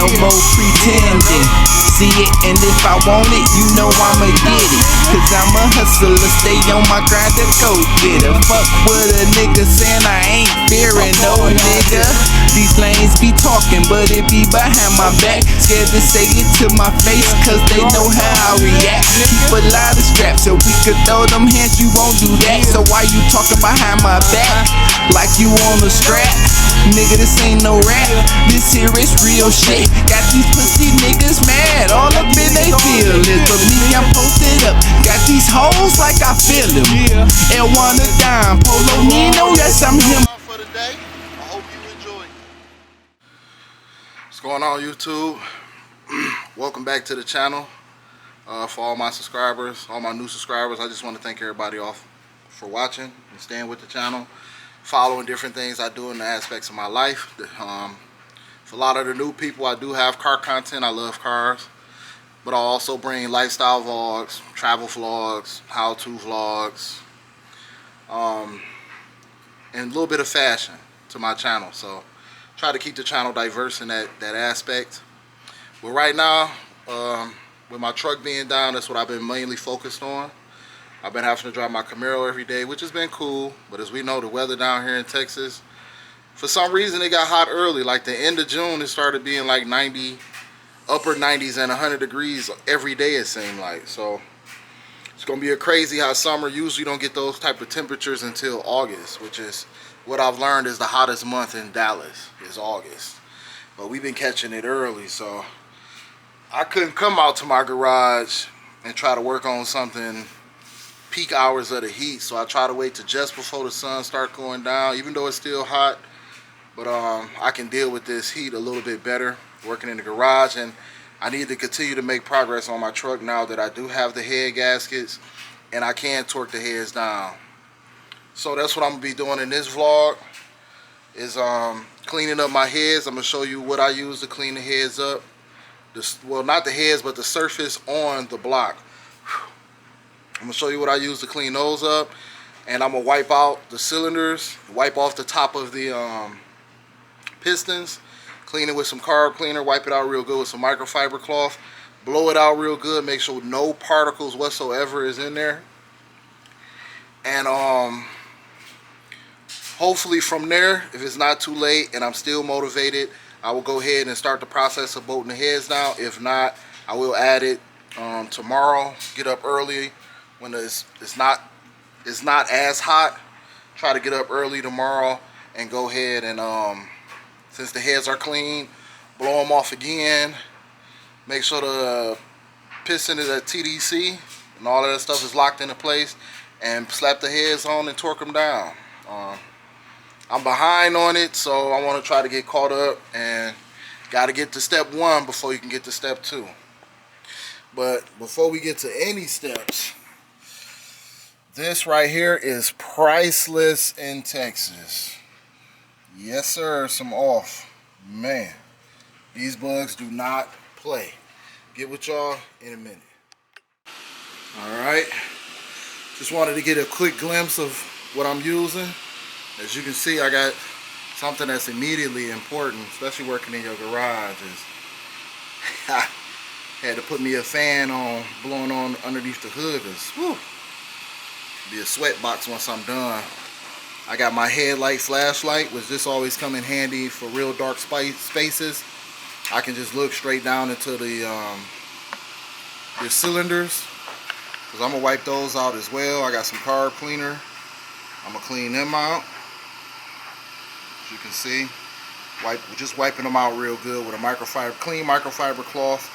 no more pretending. See it, and if I want it, you know I'ma get it. Cause I'm a hustler, stay on my grind to go get it. Fuck with a nigga saying I ain't fearing no nigga. These lanes be talking, but it be behind my back. Scared to say it to my face, cause they know how I react. Keep a lot of straps, so we could throw them hands, you won't do that. So why you talking behind my back, like you on a strap? Nigga, this ain't no rap, this here is real shit. Got these pussy niggas mad, all up in they feelings. But me, I'm posted up, got these hoes like I feel them. And wanna dime, Polo Nino, yes I'm him. For the day, I hope you enjoy. What's going on, YouTube? Welcome back to the channel. For all my subscribers, all my new subscribers, I just want to thank everybody off for watching and staying with the channel, following different things I do in the aspects of my life. For a lot of the new people, I do have car content. I love cars, but I also bring lifestyle vlogs, travel vlogs, how-to vlogs, and a little bit of fashion to my channel. So try to keep the channel diverse in that aspect. But right now, with my truck being down, that's what I've been mainly focused on. I've been having to drive my Camaro every day, which has been cool. But as we know, the weather down here in Texas, for some reason it got hot early. Like the end of June, it started being like 90, upper 90s and 100 degrees every day, it seemed like. So it's gonna be a crazy hot summer. Usually don't get those type of temperatures until August, which is what I've learned is the hottest month in Dallas is August. But we've been catching it early, so I couldn't come out to my garage and try to work on something peak hours of the heat, so I try to wait to just before the sun start going down, even though it's still hot. But I can deal with this heat a little bit better working in the garage, and I need to continue to make progress on my truck now that I do have the head gaskets and I can torque the heads down. So that's what I'm gonna be doing in this vlog, is cleaning up my heads. I'm gonna show you what I use to clean the heads up. Well, not the heads, but the surface on the block. I'm gonna show you what I use to clean those up, and I'm gonna wipe out the cylinders, wipe off the top of the pistons, clean it with some carb cleaner, wipe it out real good with some microfiber cloth, blow it out real good, make sure no particles whatsoever is in there, and hopefully from there, if it's not too late and I'm still motivated, I will go ahead and start the process of bolting the heads down. If not, I will add it tomorrow. Get up early when it's not as hot. Try to get up early tomorrow and go ahead and since the heads are clean, blow them off again. Make sure the piston is at TDC and all of that stuff is locked into place, and slap the heads on and torque them down. I'm behind on it, so I want to try to get caught up, and got to get to step 1 before you can get to step 2. But before we get to any steps, this right here is priceless in Texas. Yes, sir, some off. Man, these bugs do not play. Get with y'all in a minute. Alright, just wanted to get a quick glimpse of what I'm using. As you can see, I got something that's immediately important, especially working in your garage. Is had to put me a fan on, blowing on underneath the hood, because be a sweat box once I'm done. I got my headlight flashlight, which this always come in handy for real dark spaces. I can just look straight down into the cylinders, because I'm gonna wipe those out as well. I got some carb cleaner. I'm gonna clean them out. As you can see, just wiping them out real good with a clean microfiber cloth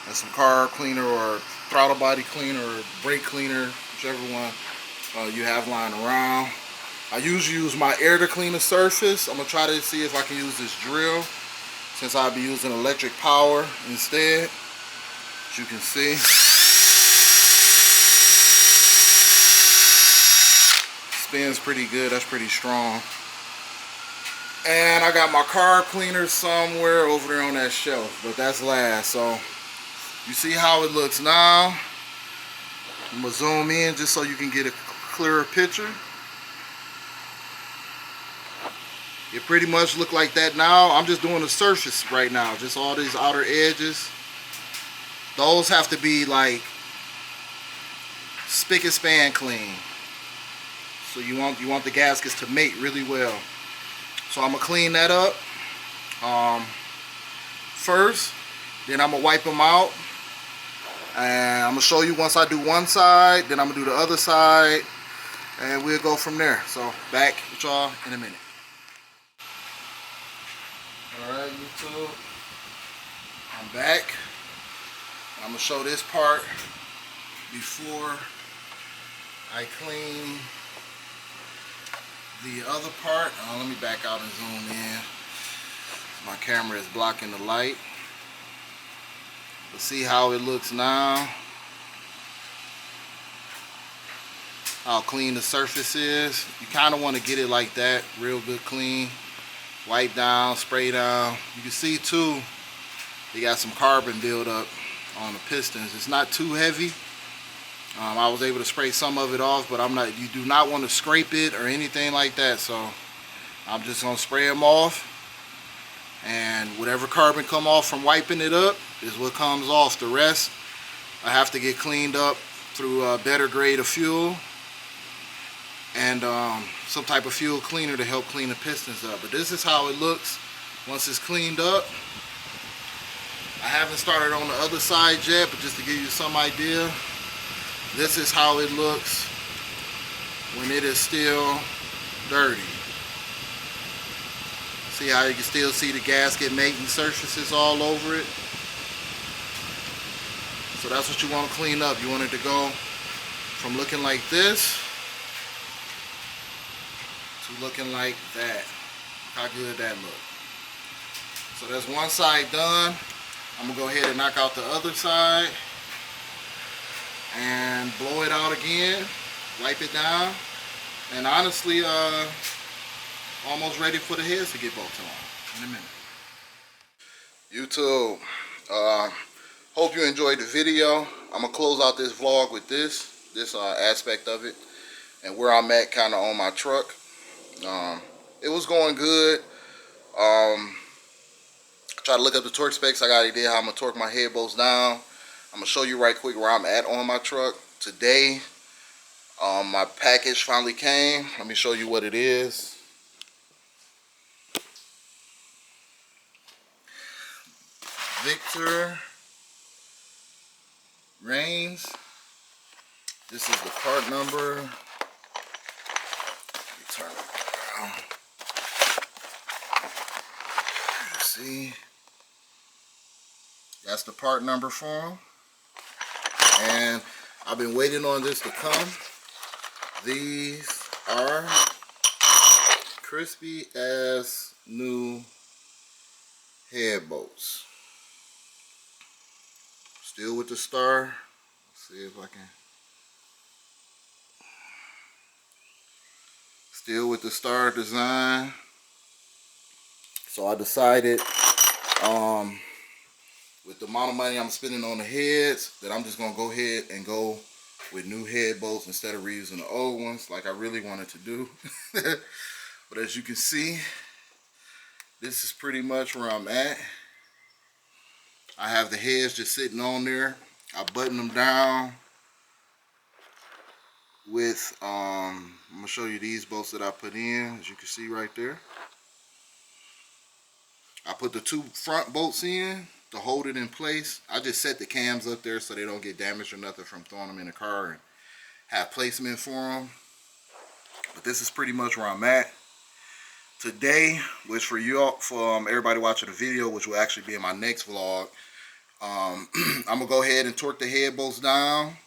and some carb cleaner or throttle body cleaner or brake cleaner, whichever one you have lying around. I usually use my air to clean the surface. I'm gonna try to see if I can use this drill, since I'll be using electric power instead. As you can see, spins pretty good. That's pretty strong. And I got my carb cleaner somewhere over there on that shelf, but that's last. So you see how it looks now. I'm gonna zoom in just so you can get a clearer picture. It pretty much look like that now. I'm just doing the surface right now, just all these outer edges. Those have to be like spick and span clean. So you want the gaskets to mate really well. So I'm gonna clean that up first. Then I'm gonna wipe them out, and I'm gonna show you once I do one side. Then I'm gonna do the other side, and we'll go from there. So back with y'all in a minute. All right, YouTube. I'm back. I'm gonna show this part before I clean the other part. Let me back out and zoom in. My camera is blocking the light. But see how it looks now. How clean the surface is. You kind of want to get it like that, real good clean. Wipe down, spray down. You can see too, they got some carbon buildup on the pistons. It's not too heavy. I was able to spray some of it off, but you do not want to scrape it or anything like that. So I'm just gonna spray them off, and whatever carbon come off from wiping it up is what comes off. The rest I have to get cleaned up through a better grade of fuel and some type of fuel cleaner to help clean the pistons up. But this is how it looks once it's cleaned up. I haven't started on the other side yet, but just to give you some idea, this is how it looks when it is still dirty. See how you can still see the gasket mating surfaces all over it? So that's what you want to clean up. You want it to go from looking like this to looking like that. How good that look. So that's one side done. I'm gonna go ahead and knock out the other side and blow it out again, wipe it down, and honestly almost ready for the heads to get bolted on in a minute. YouTube, hope you enjoyed the video. I'm gonna close out this vlog with this aspect of it and where I'm at kind of on my truck. It was going good. Try to look up the torque specs. I got an idea how I'm gonna torque my head bolts down. I'm gonna show you right quick where I'm at on my truck today. My package finally came. Let me show you what it is. Victor Reigns. This is the part number. Let me turn it around. See, that's the part number for them. And I've been waiting on this to come. These are crispy as new head bolts. Still with the star. Let's see if I can. Still with the star design. So I decided, with the amount of money I'm spending on the heads, that I'm just gonna go ahead and go with new head bolts instead of reusing the old ones like I really wanted to do. But as you can see, this is pretty much where I'm at. I have the heads just sitting on there. I button them down with, I'm gonna show you these bolts that I put in, as you can see right there. I put the two front bolts in to hold it in place. I just set the cams up there so they don't get damaged or nothing from throwing them in the car, and have placement for them. But this is pretty much where I'm at today, which for you all, for everybody watching the video, which will actually be in my next vlog, I'm gonna go ahead and torque the head bolts down.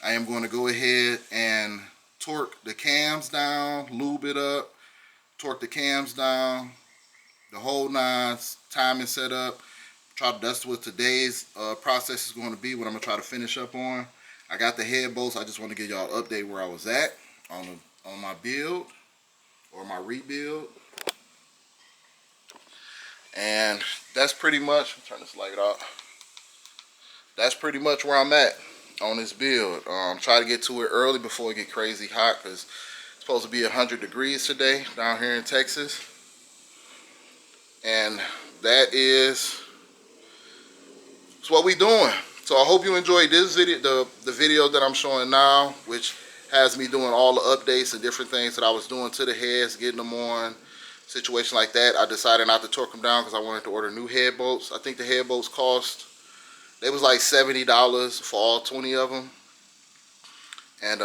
I am going to go ahead and torque the cams down, lube it up, torque the cams down, the whole nine, timing set up. That's what today's process is going to be, what I'm going to try to finish up on. I got the head bolts. I just want to give y'all an update where I was at on my build or my rebuild. And that's pretty much, turn this light off. That's pretty much where I'm at on this build. Try to get to it early before it get crazy hot, because it's supposed to be 100 degrees today down here in Texas. And that is what we doing. So I hope you enjoyed this video, the video that I'm showing now, which has me doing all the updates and different things that I was doing to the heads, getting them on, situation like that. I decided not to torque them down because I wanted to order new head bolts. I think the head bolts cost, they was like $70 for all 20 of them, and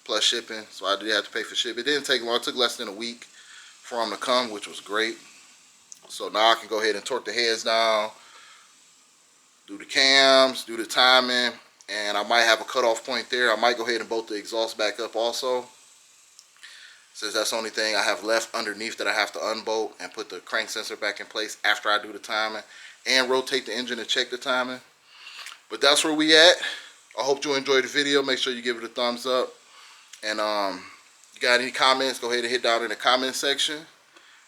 plus shipping. So I did have to pay for shipping. It didn't take long. It took less than a week for them to come, which was great. So now I can go ahead and torque the heads down, do the cams, do the timing, and I might have a cutoff point there. I might go ahead and bolt the exhaust back up also, since that's the only thing I have left underneath that I have to unbolt, and put the crank sensor back in place after I do the timing, and rotate the engine to check the timing. But that's where we at. I hope you enjoyed the video. Make sure you give it a thumbs up, and you got any comments, go ahead and hit down in the comment section.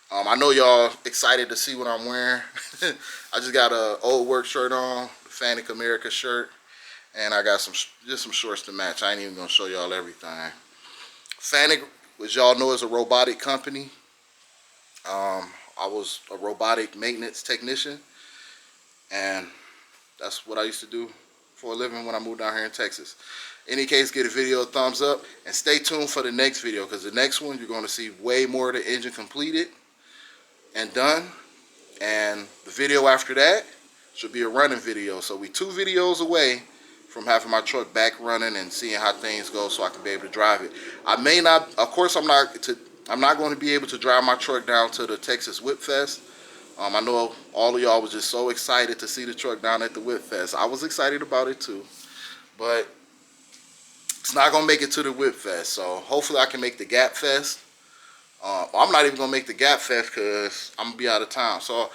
I know y'all excited to see what I'm wearing. I just got a old work shirt on, the Fanic America shirt, and I got just some shorts to match. I ain't even gonna show y'all everything. Fanic, which y'all know, is a robotic company. I was a robotic maintenance technician, and that's what I used to do for a living when I moved down here in Texas. In any case, give the video a thumbs up, and stay tuned for the next video, because the next one you're going to see way more of the engine completed and done, and the video after that should be a running video. So we 2 videos away from having my truck back running and seeing how things go, so I can be able to drive it. I may not, of course, I'm not going to be able to drive my truck down to the Texas Whip Fest. I know all of y'all was just so excited to see the truck down at the Whip Fest. I was excited about it too, but it's not going to make it to the Whip Fest. So hopefully I can make the Gap Fest. I'm not even going to make the Gap Fest because I'm going to be out of town. So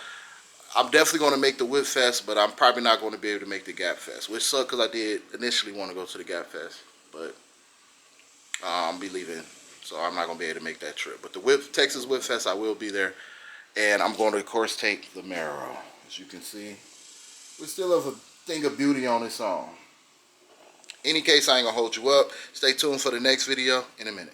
I'm definitely going to make the Whip Fest, but I'm probably not going to be able to make the Gap Fest, which sucks because I did initially want to go to the Gap Fest, but I'll be leaving, so I'm not going to be able to make that trip. But the Texas Whip Fest, I will be there, and I'm going to, of course, take the Camaro. As you can see, we still have a thing of beauty on its own. In any case, I ain't going to hold you up. Stay tuned for the next video in a minute.